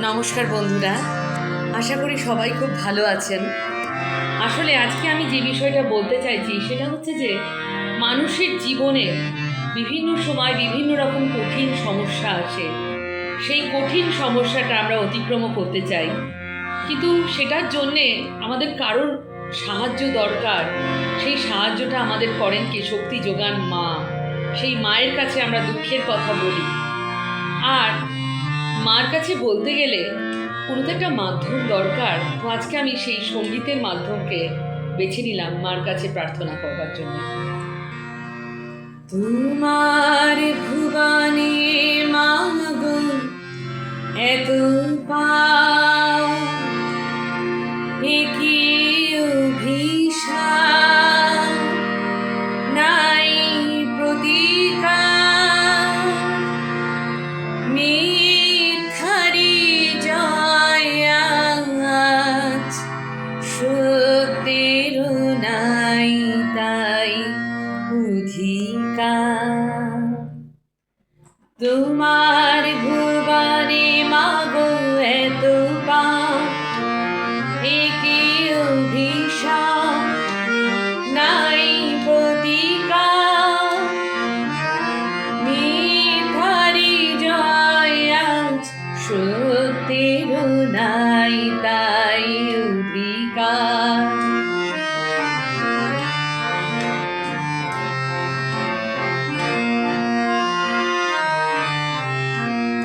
নমস্কার বন্ধুরা, আশা করি সবাই খুব ভালো আছেন। আসলে আজকে আমি যে বিষয়টা বলতে চাইছি সেটা হচ্ছে যে মানুষের জীবনে বিভিন্ন সময় বিভিন্ন রকম কঠিন সমস্যা আসে। সেই কঠিন সমস্যাটা আমরা অতিক্রম করতে চাই, কিন্তু সেটার জন্যে আমাদের কারোর সাহায্য দরকার। সেই সাহায্যটা আমাদের করেন কে? শক্তি যোগান মা। সেই মায়ের কাছে আমরা দুঃখের কথা বলি, আর মার কাছে বলতে গেলে কোনো তো একটা মাধ্যম দরকার। তো আজকে আমি সেই সঙ্গীতের মাধ্যমকে বেছে নিলাম মার কাছে প্রার্থনা করবার জন্য। তোমার ভুবনে মাগো এত পাও, কি অভিশাপ নাই প্রতিকার, মিথ্যারি জয় আজ সত্যের নাই তাই অধিকার। তোমার ভুবনে মাগো এত পাপ, কি অভিশাপ নাই প্রতিকার, মিথ্যারি জয় আজ সত্যের নাই তাই অধিকার।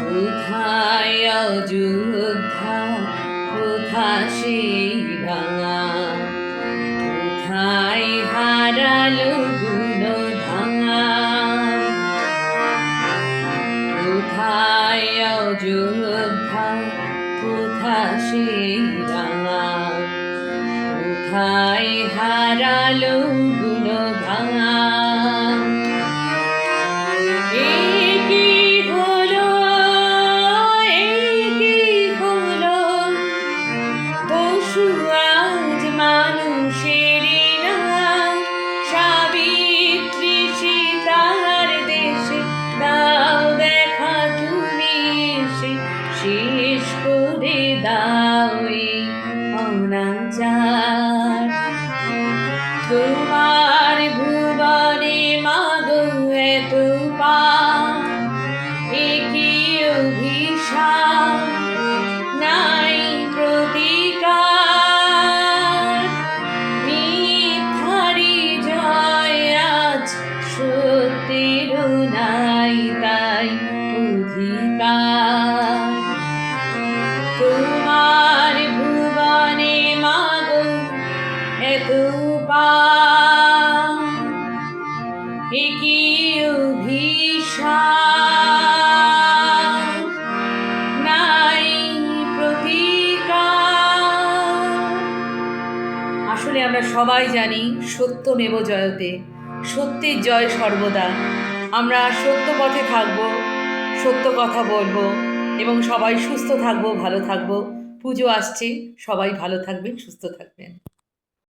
কোথায় অযোধ্যা, কোথা সেই ভাঙা, কোথায় হারালো গুণ ভাঙা, কোথায় অযোধ্যা, কোথা সেই ভাঙা, কোথায় হারালো গুণ ভাঙা। শেষ করে দাও এই অনাচার। তোমার ভুবনে মাগো এত পাপ, কি অভিশাপ নাই প্রতিকার, মিথ্যারি জয় আজ সত্যের নাই তাই অধিকার। তোমার ভুবনে মাগো এত পাপ, কি অভিশাপ নাই প্রতিকার। আসলে আমরা সবাই জানি সত্যমেব জয়তে, সত্যের জয় সর্বদা। আমরা সত্য পথে থাকবো, সত্য কথা বলবো এবং সবাই সুস্থ থাকবো, ভালো থাকবো। পুজো আসছে, সবাই ভালো থাকবেন, সুস্থ থাকবেন।